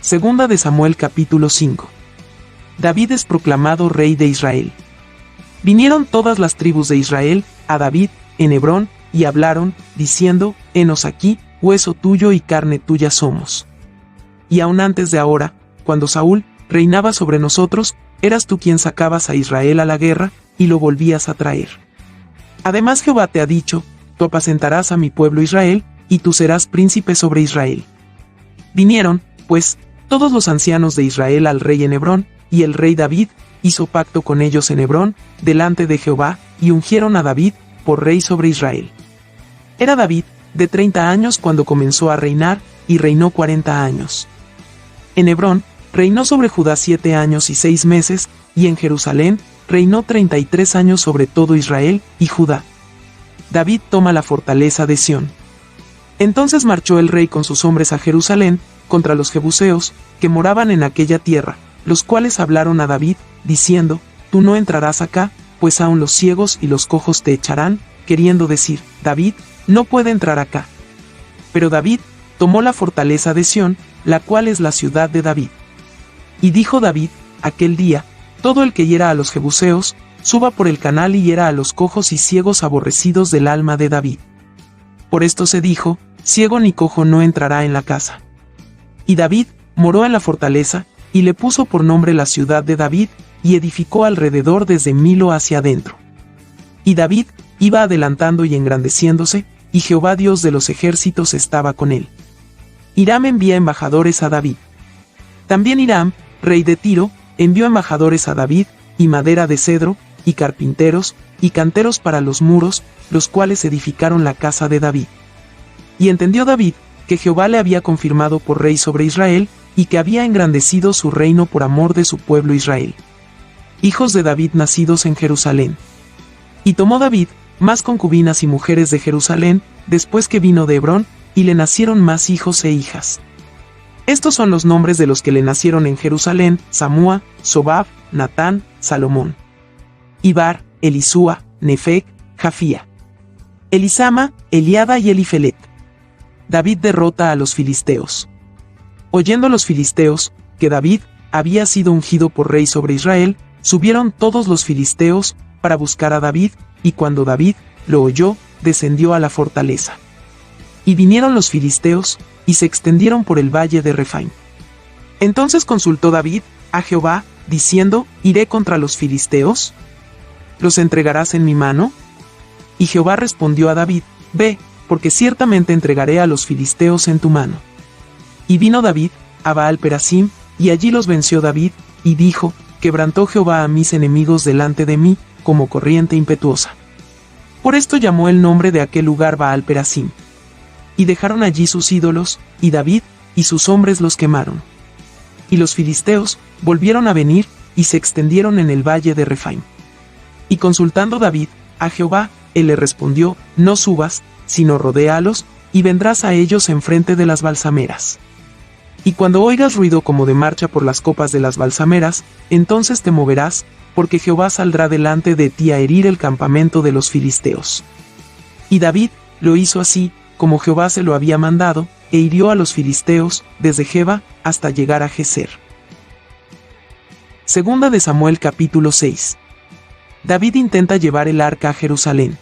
Segunda de Samuel capítulo 5. David es proclamado rey de Israel. Vinieron todas las tribus de Israel a David en Hebrón y hablaron, diciendo: Henos aquí, hueso tuyo y carne tuya somos. Y aun antes de ahora, cuando Saúl reinaba sobre nosotros, eras tú quien sacabas a Israel a la guerra y lo volvías a traer. Además Jehová te ha dicho: tú apacentarás a mi pueblo Israel, y tú serás príncipe sobre Israel. Vinieron, pues, todos los ancianos de Israel al rey en Hebrón, y el rey David hizo pacto con ellos en Hebrón, delante de Jehová, y ungieron a David por rey sobre Israel. Era David de 30 años cuando comenzó a reinar, y reinó 40 años. En Hebrón reinó sobre Judá 7 años y 6 meses, y en Jerusalén reinó 33 años sobre todo Israel y Judá. David toma la fortaleza de Sión. Entonces marchó el rey con sus hombres a Jerusalén, contra los jebuseos, que moraban en aquella tierra, los cuales hablaron a David, diciendo: tú no entrarás acá, pues aun los ciegos y los cojos te echarán, queriendo decir: David no puede entrar acá. Pero David tomó la fortaleza de Sión, la cual es la ciudad de David. Y dijo David aquel día: todo el que hiera a los jebuseos, suba por el canal y hiera a los cojos y ciegos aborrecidos del alma de David. Por esto se dijo: ciego ni cojo no entrará en la casa. Y David moró en la fortaleza, y le puso por nombre la ciudad de David, y edificó alrededor desde Milo hacia adentro. Y David iba adelantando y engrandeciéndose, y Jehová Dios de los ejércitos estaba con él. Hiram envía embajadores a David. También Hiram, rey de Tiro, envió embajadores a David, y madera de cedro, y carpinteros, y canteros para los muros, los cuales edificaron la casa de David. Y entendió David que Jehová le había confirmado por rey sobre Israel, y que había engrandecido su reino por amor de su pueblo Israel. Hijos de David nacidos en Jerusalén. Y tomó David más concubinas y mujeres de Jerusalén, después que vino de Hebrón, y le nacieron más hijos e hijas. Estos son los nombres de los que le nacieron en Jerusalén: Samúa, Sobab, Natán, Salomón, Ibar, Elisúa, Nefec, Jafía, Elisama, Eliada y Elifelet. David derrota a los filisteos. Oyendo los filisteos que David había sido ungido por rey sobre Israel, subieron todos los filisteos para buscar a David, y cuando David lo oyó, descendió a la fortaleza. Y vinieron los filisteos, y se extendieron por el valle de Refaim. Entonces consultó David a Jehová, diciendo: ¿iré contra los filisteos? ¿Los entregarás en mi mano? Y Jehová respondió a David: ve, porque ciertamente entregaré a los filisteos en tu mano. Y vino David a Baal-Perasim, y allí los venció David, y dijo: quebrantó Jehová a mis enemigos delante de mí, como corriente impetuosa. Por esto llamó el nombre de aquel lugar Baal-Perasim. Y dejaron allí sus ídolos, y David y sus hombres los quemaron. Y los filisteos volvieron a venir, y se extendieron en el valle de Refaim. Y consultando David a Jehová, él le respondió: no subas, sino rodéalos, y vendrás a ellos enfrente de las balsameras. Y cuando oigas ruido como de marcha por las copas de las balsameras, entonces te moverás, porque Jehová saldrá delante de ti a herir el campamento de los filisteos. Y David lo hizo así, como Jehová se lo había mandado, e hirió a los filisteos, desde Geba hasta llegar a Geser. Segunda de Samuel capítulo 6. David intenta llevar el arca a Jerusalén.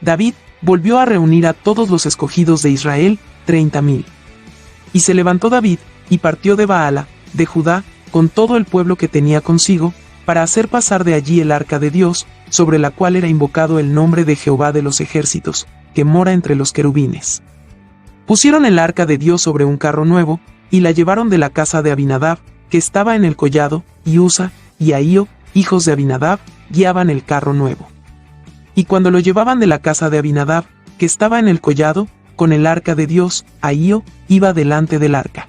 David volvió a reunir a todos los escogidos de Israel, 30,000. Y se levantó David, y partió de Baala, de Judá, con todo el pueblo que tenía consigo, para hacer pasar de allí el arca de Dios, sobre la cual era invocado el nombre de Jehová de los ejércitos, que mora entre los querubines. Pusieron el arca de Dios sobre un carro nuevo, y la llevaron de la casa de Abinadab, que estaba en el collado, y Usa, y Ahío, hijos de Abinadab, guiaban el carro nuevo. Y cuando lo llevaban de la casa de Abinadab, que estaba en el collado, con el arca de Dios, Ahío iba delante del arca.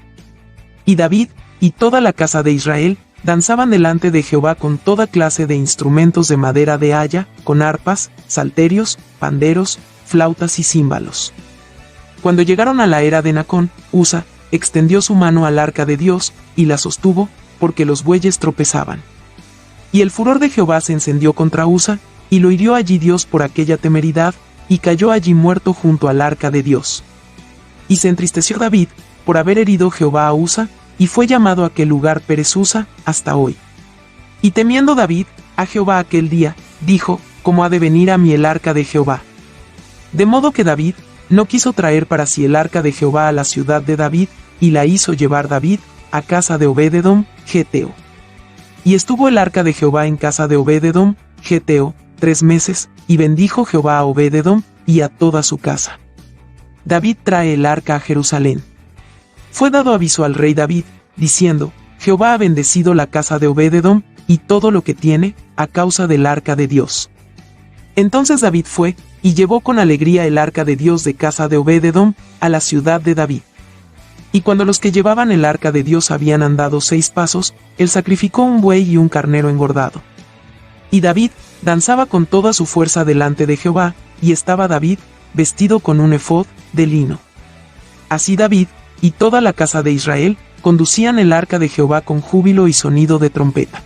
Y David, y toda la casa de Israel, danzaban delante de Jehová con toda clase de instrumentos de madera de haya, con arpas, salterios, panderos, flautas y címbalos. Cuando llegaron a la era de Nacón, Usa extendió su mano al arca de Dios, y la sostuvo, porque los bueyes tropezaban. Y el furor de Jehová se encendió contra Usa, y lo hirió allí Dios por aquella temeridad, y cayó allí muerto junto al arca de Dios. Y se entristeció David, por haber herido Jehová a Usa, y fue llamado aquel lugar Perez-Uza hasta hoy. Y temiendo David a Jehová aquel día, dijo, ¿cómo ha de venir a mí el arca de Jehová? De modo que David no quiso traer para sí el arca de Jehová a la ciudad de David, y la hizo llevar David a casa de Obed-edom, geteo. Y estuvo el arca de Jehová en casa de Obed-edom, geteo, 3 meses, y bendijo Jehová a Obed-edom y a toda su casa. David trae el arca a Jerusalén. Fue dado aviso al rey David, diciendo, Jehová ha bendecido la casa de Obed-edom y todo lo que tiene, a causa del arca de Dios. Entonces David fue, y llevó con alegría el arca de Dios de casa de Obed-edom a la ciudad de David. Y cuando los que llevaban el arca de Dios habían andado 6 pasos, él sacrificó un buey y un carnero engordado. Y David danzaba con toda su fuerza delante de Jehová, y estaba David vestido con un efod de lino. Así David y toda la casa de Israel conducían el arca de Jehová con júbilo y sonido de trompeta.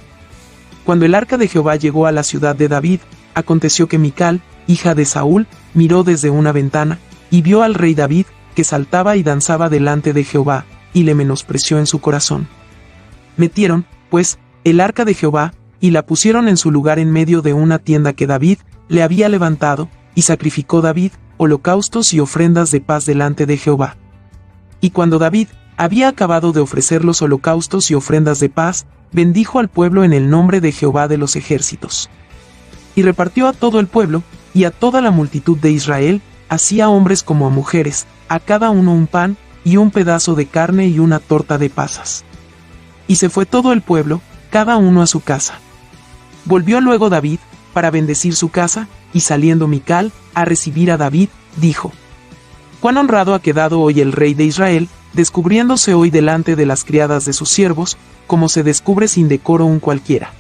Cuando el arca de Jehová llegó a la ciudad de David, aconteció que Mical, hija de Saúl, miró desde una ventana, y vio al rey David, que saltaba y danzaba delante de Jehová, y le menospreció en su corazón. Metieron, pues, el arca de Jehová, y la pusieron en su lugar en medio de una tienda que David le había levantado, y sacrificó David holocaustos y ofrendas de paz delante de Jehová. Y cuando David había acabado de ofrecer los holocaustos y ofrendas de paz, bendijo al pueblo en el nombre de Jehová de los ejércitos. Y repartió a todo el pueblo, y a toda la multitud de Israel, así a hombres como a mujeres, a cada uno un pan, y un pedazo de carne y una torta de pasas. Y se fue todo el pueblo, cada uno a su casa. Volvió luego David, para bendecir su casa, y saliendo Mical, a recibir a David, dijo, «Cuán honrado ha quedado hoy el rey de Israel, descubriéndose hoy delante de las criadas de sus siervos, como se descubre sin decoro un cualquiera».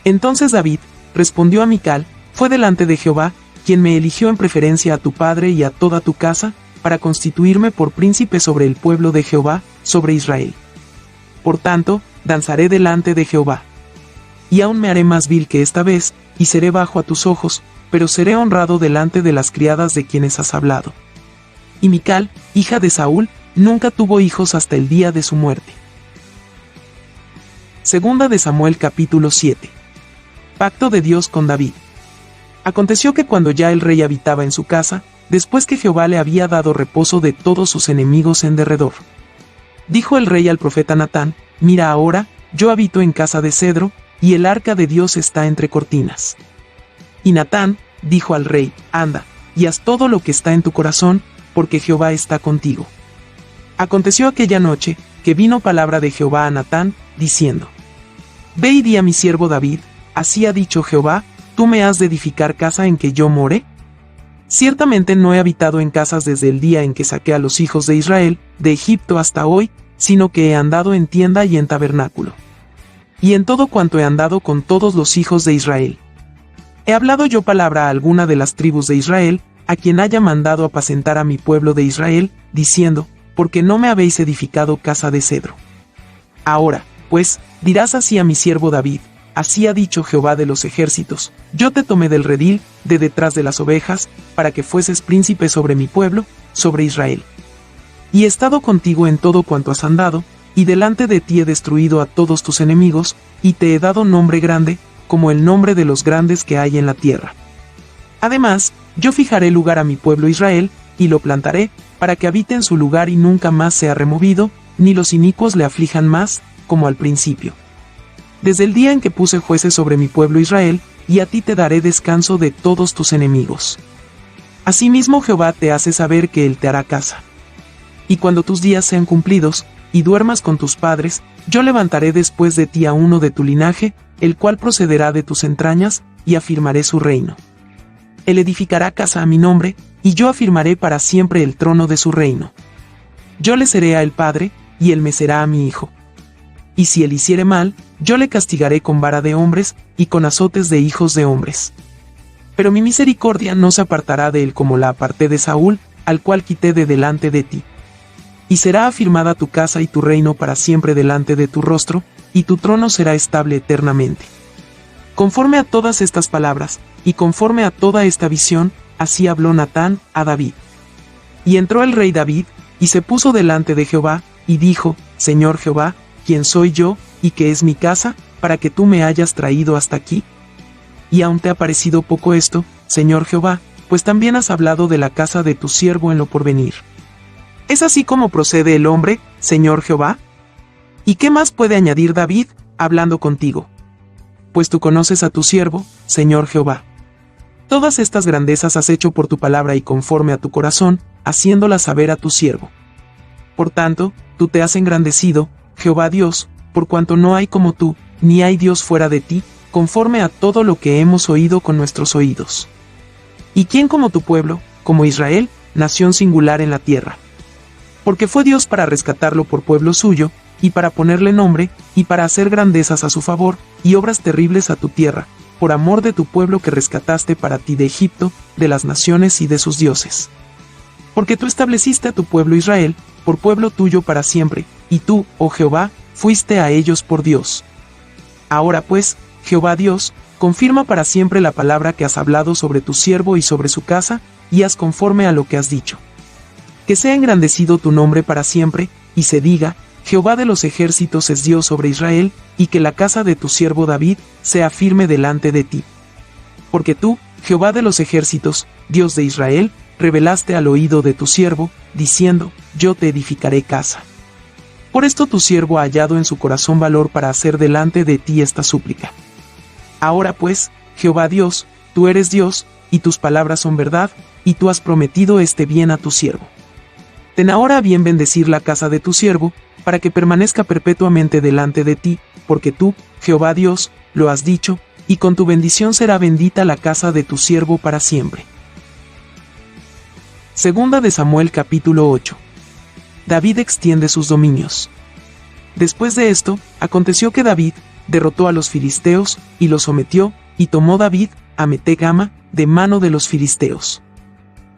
Entonces David respondió a Mical, «Fue delante de Jehová, quien me eligió en preferencia a tu padre y a toda tu casa, para constituirme por príncipe sobre el pueblo de Jehová, sobre Israel. Por tanto, danzaré delante de Jehová. Y aún me haré más vil que esta vez, y seré bajo a tus ojos, pero seré honrado delante de las criadas de quienes has hablado». Y Mical, hija de Saúl, nunca tuvo hijos hasta el día de su muerte. Segunda de Samuel capítulo 7. Pacto de Dios con David. Aconteció que cuando ya el rey habitaba en su casa, después que Jehová le había dado reposo de todos sus enemigos en derredor, dijo el rey al profeta Natán, «Mira ahora, yo habito en casa de cedro, y el arca de Dios está entre cortinas». Y Natán dijo al rey, «Anda, y haz todo lo que está en tu corazón, porque Jehová está contigo». Aconteció aquella noche, que vino palabra de Jehová a Natán, diciendo, «Ve y di a mi siervo David, así ha dicho Jehová, ¿tú me has de edificar casa en que yo more? Ciertamente no he habitado en casas desde el día en que saqué a los hijos de Israel, de Egipto hasta hoy, sino que he andado en tienda y en tabernáculo. Y en todo cuanto he andado con todos los hijos de Israel. ¿He hablado yo palabra a alguna de las tribus de Israel, a quien haya mandado apacentar a mi pueblo de Israel, diciendo, porque no me habéis edificado casa de cedro? Ahora, pues, dirás así a mi siervo David, así ha dicho Jehová de los ejércitos, yo te tomé del redil, de detrás de las ovejas, para que fueses príncipe sobre mi pueblo, sobre Israel. Y he estado contigo en todo cuanto has andado, y delante de ti he destruido a todos tus enemigos, y te he dado nombre grande, como el nombre de los grandes que hay en la tierra. Además, yo fijaré lugar a mi pueblo Israel, y lo plantaré, para que habite en su lugar y nunca más sea removido, ni los inicuos le aflijan más, como al principio. Desde el día en que puse jueces sobre mi pueblo Israel, y a ti te daré descanso de todos tus enemigos. Asimismo Jehová te hace saber que él te hará casa. Y cuando tus días sean cumplidos, y duermas con tus padres, yo levantaré después de ti a uno de tu linaje, el cual procederá de tus entrañas, y afirmaré su reino. Él edificará casa a mi nombre, y yo afirmaré para siempre el trono de su reino. Yo le seré a él padre, y él me será a mi hijo. Y si él hiciere mal, yo le castigaré con vara de hombres, y con azotes de hijos de hombres. Pero mi misericordia no se apartará de él como la aparté de Saúl, al cual quité de delante de ti. Y será afirmada tu casa y tu reino para siempre delante de tu rostro, y tu trono será estable eternamente. Conforme a todas estas palabras, y conforme a toda esta visión, así habló Natán a David. Y entró el rey David, y se puso delante de Jehová, y dijo: Señor Jehová, ¿quién soy yo, y qué es mi casa, para que tú me hayas traído hasta aquí? Y aún te ha parecido poco esto, Señor Jehová, pues también has hablado de la casa de tu siervo en lo porvenir. ¿Es así como procede el hombre, Señor Jehová? ¿Y qué más puede añadir David, hablando contigo? Pues tú conoces a tu siervo, Señor Jehová. Todas estas grandezas has hecho por tu palabra y conforme a tu corazón, haciéndolas saber a tu siervo. Por tanto, tú te has engrandecido, Jehová Dios, por cuanto no hay como tú, ni hay Dios fuera de ti, conforme a todo lo que hemos oído con nuestros oídos. ¿Y quién como tu pueblo, como Israel, nación singular en la tierra? Porque fue Dios para rescatarlo por pueblo suyo, y para ponerle nombre, y para hacer grandezas a su favor, y obras terribles a tu tierra, por amor de tu pueblo que rescataste para ti de Egipto, de las naciones y de sus dioses. Porque tú estableciste a tu pueblo Israel, por pueblo tuyo para siempre, y tú, oh Jehová, fuiste a ellos por Dios. Ahora pues, Jehová Dios, confirma para siempre la palabra que has hablado sobre tu siervo y sobre su casa, y haz conforme a lo que has dicho. Que sea engrandecido tu nombre para siempre, y se diga: Jehová de los ejércitos es Dios sobre Israel, y que la casa de tu siervo David sea firme delante de ti. Porque tú, Jehová de los ejércitos, Dios de Israel, revelaste al oído de tu siervo, diciendo: Yo te edificaré casa. Por esto tu siervo ha hallado en su corazón valor para hacer delante de ti esta súplica. Ahora pues, Jehová Dios, tú eres Dios, y tus palabras son verdad, y tú has prometido este bien a tu siervo. Ten ahora a bien bendecir la casa de tu siervo, para que permanezca perpetuamente delante de ti, porque tú, Jehová Dios, lo has dicho, y con tu bendición será bendita la casa de tu siervo para siempre. Segunda de Samuel capítulo 8. David extiende sus dominios. Después de esto, aconteció que David derrotó a los filisteos, y los sometió, y tomó David a Metegama, de mano de los filisteos.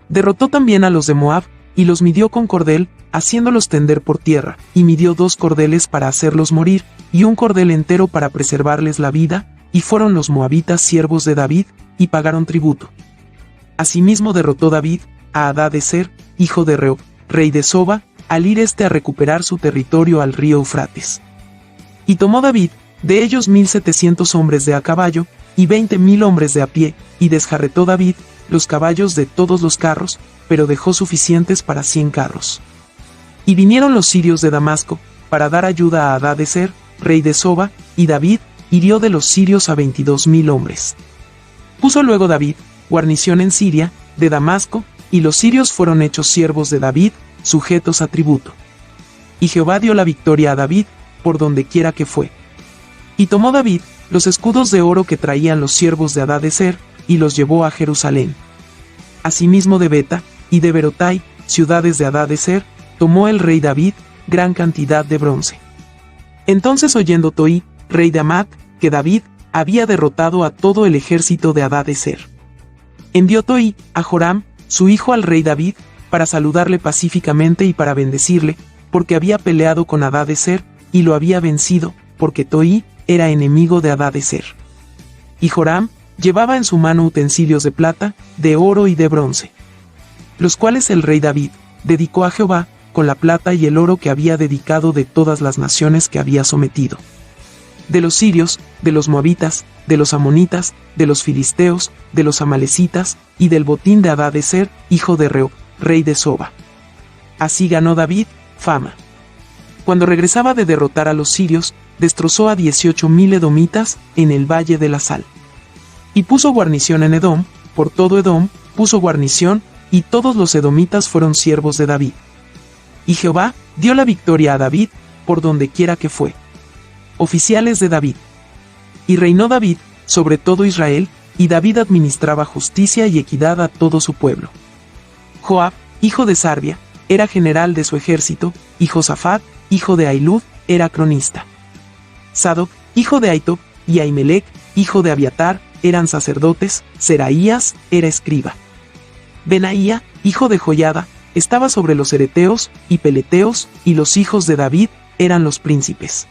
Derrotó también a los de Moab, y los midió con cordel, haciéndolos tender por tierra, y midió 2 cordeles para hacerlos morir, y un cordel entero para preservarles la vida, y fueron los moabitas siervos de David, y pagaron tributo. Asimismo derrotó David a Hadadezer, hijo de Rehob, rey de Soba, al ir a recuperar su territorio al río Eufrates. Y tomó David de ellos 1700 hombres de a caballo, y 20,000 hombres de a pie, y desjarretó David los caballos de todos los carros, pero dejó suficientes para 100 carros. Y vinieron los sirios de Damasco, para dar ayuda a Hadadezer, rey de Soba, y David hirió de los sirios a 22,000 hombres. Puso luego David guarnición en Siria, de Damasco, y los sirios fueron hechos siervos de David, sujetos a tributo. Y Jehová dio la victoria a David, por donde quiera que fue. Y tomó David los escudos de oro que traían los siervos de Hadadezer, y los llevó a Jerusalén. Asimismo de Beta, y de Berotai, ciudades de Hadadezer, tomó el rey David gran cantidad de bronce. Entonces oyendo Toi, rey de Amat, que David había derrotado a todo el ejército de Hadadezer, envió Toi a Joram, su hijo al rey David, para saludarle pacíficamente y para bendecirle, porque había peleado con Hadadezer, y lo había vencido, porque Toi era enemigo de Hadadezer. Y Joram llevaba en su mano utensilios de plata, de oro y de bronce, los cuales el rey David dedicó a Jehová, con la plata y el oro que había dedicado de todas las naciones que había sometido. De los sirios, de los moabitas, de los amonitas, de los filisteos, de los amalecitas, y del botín de Hadadezer, hijo de Rehob, rey de Soba. Así ganó David fama. Cuando regresaba de derrotar a los sirios, destrozó a 18,000 edomitas en el valle de la Sal. Y puso guarnición en Edom, por todo Edom puso guarnición, y todos los edomitas fueron siervos de David. Y Jehová dio la victoria a David, por donde quiera que fue. Oficiales de David. Y reinó David sobre todo Israel, y David administraba justicia y equidad a todo su pueblo. Joab, hijo de Sarbia, era general de su ejército, y Josafat, hijo de Ahilud, era cronista. Sadoc, hijo de Ahitob, y Ahimelech, hijo de Abiatar, eran sacerdotes, Seraías era escriba. Benaía, hijo de Joiada, estaba sobre los ereteos y peleteos, y los hijos de David eran los príncipes.